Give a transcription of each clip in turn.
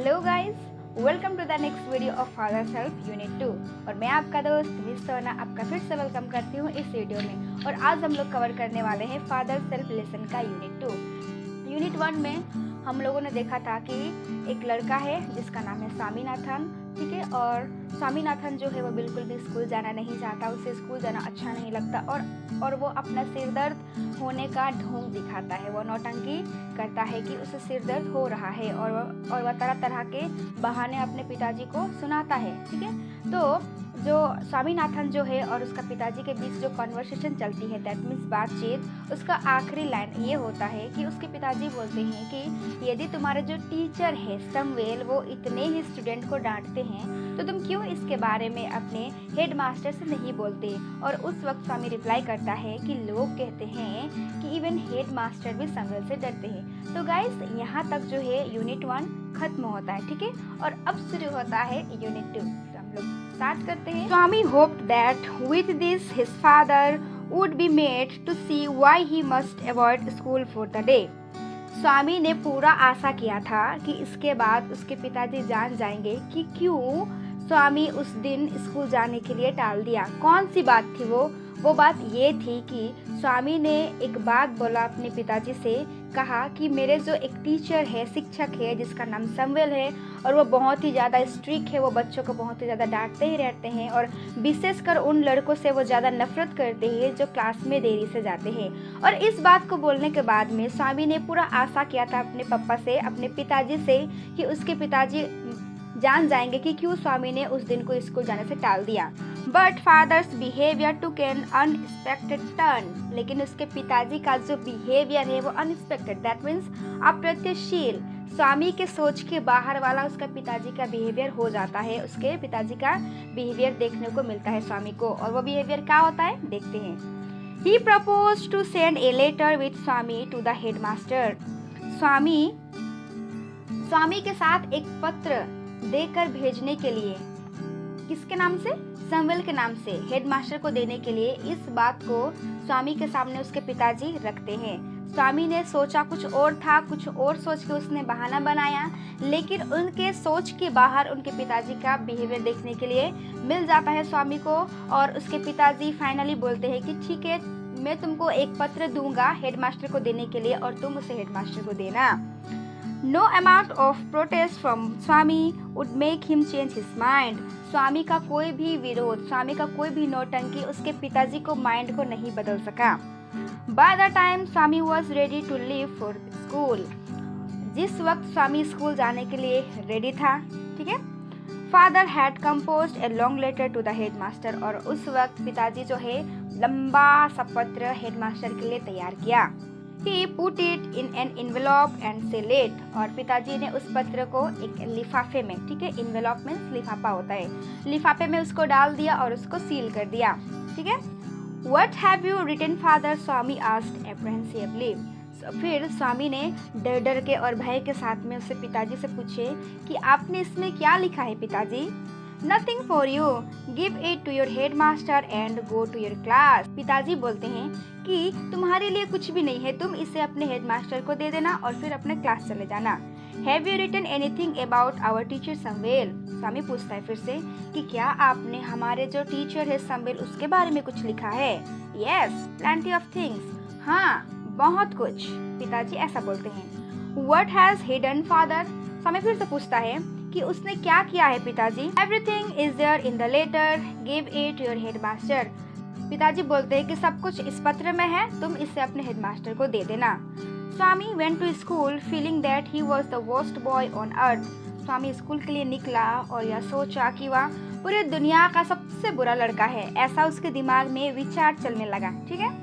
Hello guys, welcome to the next video of father self unit 2। और मैं आपका दोस्त मिस सोना आपका फिर से वेलकम करती हूँ इस वीडियो में। और आज हम लोग कवर करने वाले हैं फादर सेल्फ लेसन का यूनिट 2। यूनिट 1 में हम लोगों ने देखा था कि एक लड़का है जिसका नाम है स्वामीनाथन, ठीक है। और स्वामीनाथन जो है वो बिल्कुल भी स्कूल जाना नहीं चाहता, उसे स्कूल जाना अच्छा नहीं लगता और वो अपना सिर दर्द होने का ढोंग दिखाता है। वो नौटंकी करता है कि उसे सिर दर्द हो रहा है और वह तरह तरह के बहाने अपने पिताजी को सुनाता है, ठीक है। तो जो स्वामीनाथन जो है और उसका पिताजी के बीच जो कन्वर्सेशन चलती है, दैट मीन्स बातचीत, उसका आखिरी लाइन ये होता है कि उसके पिताजी बोलते हैं कि यदि तुम्हारे जो टीचर है समवेल वो इतने ही स्टूडेंट को डांटते हैं तो तुम क्यों इसके बारे में अपने हेड मास्टर से नहीं बोलते। और उस वक्त स्वामी रिप्लाई करता है कि लोग कहते हैं कि इवन हेड मास्टर भी समवेल से डरते हैं। तो गाइस यहाँ तक जो है यूनिट 1 खत्म होता है, ठीक है। और अब शुरू होता है यूनिट 2। तो हम लोग स्टार्ट करते हैं। Swami hoped that with this his father would be made to see why he must avoid school for the day. Swami ने पूरा आशा किया था कि इसके बाद उसके पिताजी जान जाएंगे कि क्यों स्वामी उस दिन स्कूल जाने के लिए टाल दिया। कौन सी बात थी वो बात ये थी कि स्वामी ने एक बात बोला अपने पिताजी से, कहा कि मेरे जो एक टीचर है, शिक्षक है जिसका नाम समवेल है और वो बहुत ही ज़्यादा स्ट्रिक्ट है, वो बच्चों को बहुत ही ज़्यादा डांटते ही रहते हैं और विशेषकर उन लड़कों से वो ज़्यादा नफरत करते हैं जो क्लास में देरी से जाते हैं। और इस बात को बोलने के बाद में स्वामी ने पूरा आशा किया था अपने पापा से, अपने पिताजी से, कि उसके पिताजी जान जाएंगे कि क्यों स्वामी ने उस दिन को स्कूल जाने से टाल दिया। But father's behaviour took an unexpected turn. लेकिन उसके पिताजी का जो बिहेवियर है वो अनएक्सपेक्टेड, दैट मीन्स अप्रत्याशित, स्वामी के सोच के बाहर वाला उसका पिताजी का बिहेवियर हो जाता है। उसके पिताजी का बिहेवियर देखने को मिलता है स्वामी को, और वो बिहेवियर क्या होता है देखते हैं। He proposed to send a letter with Swami to the headmaster. Swami के साथ एक पत्र देकर भेजने के लिए, किसके नाम से? समवेल के नाम से, हेडमास्टर को देने के लिए। इस बात को स्वामी के सामने उसके पिताजी रखते हैं। स्वामी ने सोचा कुछ और था, कुछ और सोच के उसने बहाना बनाया, लेकिन उनके सोच के बाहर उनके पिताजी का बिहेवियर देखने के लिए मिल जाता है स्वामी को। और उसके पिताजी फाइनली बोलते हैं कि ठीक है, मैं तुमको एक पत्र दूंगा हेडमास्टर को देने के लिए और तुम उसे हेडमास्टर को देना। No amount of protest from Swami would make him change his mind. स्वामी का कोई भी विरोध, स्वामी का कोई भी नौटंकी उसके पिताजी को माइंड को नहीं बदल सका। By the time Swami was ready to leave for school, जिस वक्त स्वामी स्कूल जाने के लिए रेडी था, ठीक है, father had composed a long letter to the headmaster। और उस वक्त पिताजी जो है लंबा सा पत्र हेडमास्टर के लिए तैयार किया। He put it in an envelope and sealed it। और पिताजी ने उस पत्र को एक लिफाफे में, ठीक है, envelope में लिफाफा होता है, लिफाफे में उसको डाल दिया और उसको सील कर दिया, ठीक है। What have you written, father? Swami asked apprehensively। फिर स्वामी ने डर डर के और भय के साथ में उससे पिताजी से पूछे कि आपने इसमें क्या लिखा है पिताजी? Nothing for you, give it to your headmaster and go to your class। पिताजी बोलते हैं कि तुम्हारे लिए कुछ भी नहीं है, तुम इसे अपने हेडमास्टर को दे देना और फिर अपने क्लास चले जाना। Have you written anything about our teacher Samuel? स्वामी पूछता है फिर से कि क्या आपने हमारे जो टीचर है समवेल उसके बारे में कुछ लिखा है? Yes, plenty of things। हाँ, बहुत कुछ, पिताजी ऐसा बोलते हैं। What has he done, father? स्वामी फिर से पूछता है कि उसने क्या किया है पिताजी? Everything is there in the letter, give it to your headmaster। पिताजी बोलते हैं कि सब कुछ इस पत्र में है, तुम इसे अपने हेडमास्टर को दे देना। स्वामी went to school feeling that he was the worst boy on earth। Swami school के लिए निकला और यह सोचा कि वह पूरे दुनिया का सबसे बुरा लड़का है, ऐसा उसके दिमाग में विचार चलने लगा, ठीक है।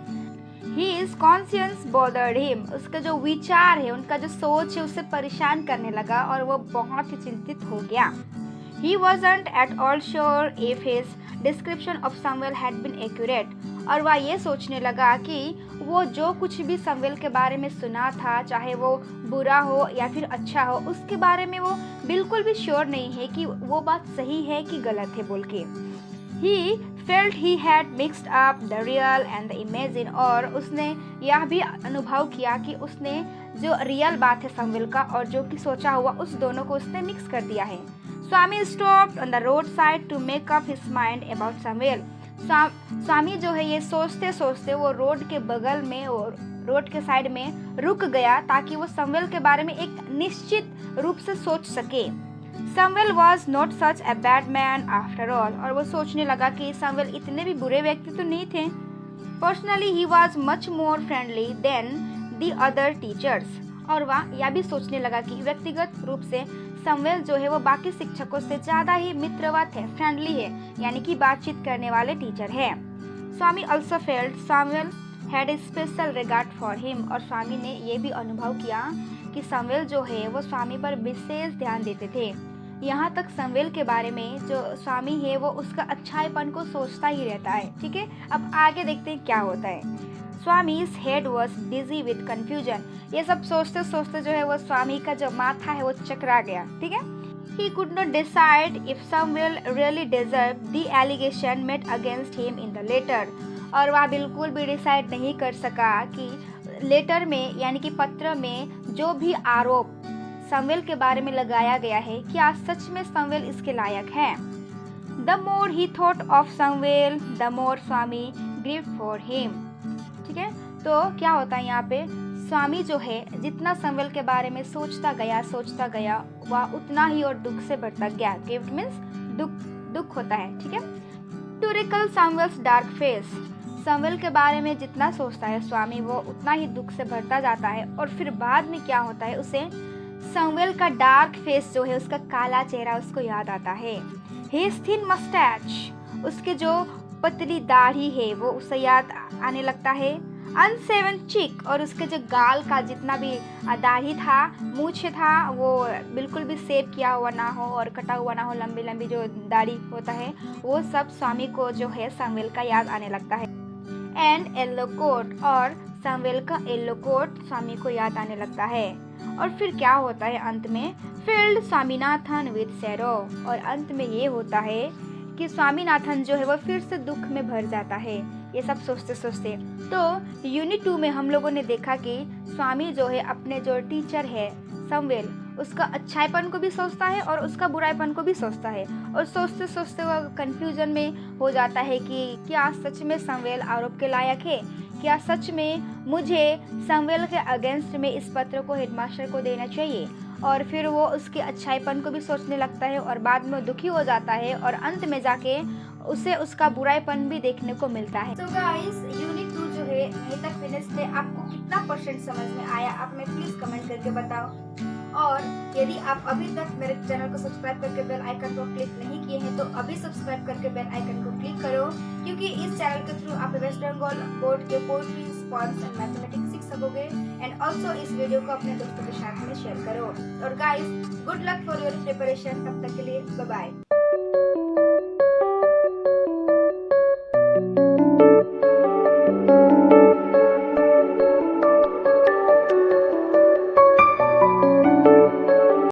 His conscience bothered him। उसका जो विचार है, उनका जो सोच है उसे परेशान करने लगा और वो बहुत ही चिंतित हो गया। He wasn't at all sure if his description of Samuel had been accurate। और वह ये सोचने लगा कि वो जो कुछ भी समवेल के बारे में सुना था, चाहे वो बुरा हो या फिर अच्छा हो, उसके बारे में वो बिल्कुल भी श्योर नहीं है कि वो बात सही है कि गलत है बोल के। He felt he had mixed up the real and the imagine, और उसने यह भी अनुभव किया कि उसने जो रियल बात है समवेल का और जो कि सोचा हुआ, उस दोनों को उसने मिक्स कर दिया है। Swami stopped on the road side to make up his mind about Samuel. Swami जो है ये सोचते सोचते वो रोड के बगल में और रोड के साइड में रुक गया ताकि वो समवेल के बारे में एक निश्चित रूप से सोच सके। Samuel was not such a bad man after all, और वो सोचने लगा कि समवेल इतने भी बुरे व्यक्ति तो नहीं थे। Personally he was much more friendly than the other teachers, और वह यह भी सोचने लगा कि व्यक्तिगत रूप से समवेल जो है वो बाकी शिक्षकों से ज़्यादा ही मित्रवत है, फ्रेंडली है, यानी कि बातचीत करने वाले टीचर है। Swami also felt Samuel had a special regard for him, और स्वामी ने यह भी अनुभव किया कि समवेल जो है वो स्वामी पर विशेष ध्यान देते थे। यहाँ तक समवेल के बारे में जो स्वामी है वो उसका अच्छाईपन को सोचता ही रहता है। ठीक है, अब आगे देखते हैं क्या होता है। स्वामी's head was busy with confusion, ये सब सोचते सोचते जो है वो स्वामी का जो माथा है वो चकरा गया। ठीक है, he could not decide if Samuel really deserved the allegation made against him in the letter, और वह बिल्कुल भी डिसाइड नहीं कर सका कि लेटर में यानी कि पत्र में जो भी आरोप समवेल के बारे में लगाया गया है क्या सच में समवेल इसके लायक है। The more he thought of Samuel, the more Swami grieved for him। ठीक है, तो क्या होता है यहाँ पे, स्वामी जो है जितना समवेल के बारे में सोचता गया वह उतना ही और दुख से भरता गया। गिफ्ट मीन्स दुख होता है। ठीक है, to skill समवेल्स dark face, Samuel के बारे में जितना सोचता है स्वामी वो उतना ही दुख से भरता जाता है, और फिर बाद में क्या होता है, उसे समवेल का डार्क फेस जो है उसका काला चेहरा उसको याद आता है। हिज थिन मस्टैच, उसके जो पतली दाढ़ी है वो उसे याद आने लगता है। अनसेवन चिक, और उसके जो गाल का जितना भी दाढ़ी था, मूछ था, वो बिल्कुल भी सेव किया हुआ ना हो और कटा हुआ ना हो, लंबी लंबी जो दाढ़ी होता है वो सब स्वामी को जो है समवेल का याद आने लगता है। एंड येलो कोट, और समवेल का येलो कोट स्वामी को याद आने लगता है। और फिर क्या होता है अंत में, फिल्ड स्वामीनाथन विद सैरो, और अंत में ये होता है कि स्वामीनाथन जो है वो फिर से दुख में भर जाता है। ये सब सोचते सोचते तो यूनिट 2 में हम लोगों ने देखा कि स्वामी जो है अपने जो टीचर है समवेल उसका अच्छाईपन को भी सोचता है और उसका बुराईपन को भी सोचता है, और सोचते सोचते वह कंफ्यूजन में हो जाता है कि क्या सच में समवेल आरोप के लायक है, क्या सच में मुझे समवेल के अगेंस्ट में इस पत्र को हेडमास्टर को देना चाहिए। और फिर वो उसके अच्छाईपन को भी सोचने लगता है और बाद में दुखी हो जाता है, और अंत में जाके उसे उसका बुराईपन भी देखने को मिलता है। तो गाइस, यूनिट 2 जो है यहीं तक फिनिश है। आपको कितना परसेंट समझ में आया आप में प्लीज कमेंट करके बताओ, और यदि आप अभी तक मेरे चैनल को सब्सक्राइब करके बेल आइकन को क्लिक नहीं किए हैं तो अभी सब्सक्राइब करके बेल आइकन को क्लिक करो, क्योंकि इस चैनल के थ्रू आप वेस्ट बंगाल बोर्ड के पोएट्री, स्पॉन्स एंड मैथमेटिक्स सीख सकोगे। एंड ऑल्सो इस वीडियो को अपने दोस्तों के साथ में शेयर करो। और guys, good luck for your preparation. तब तक के लिए बाय बाय।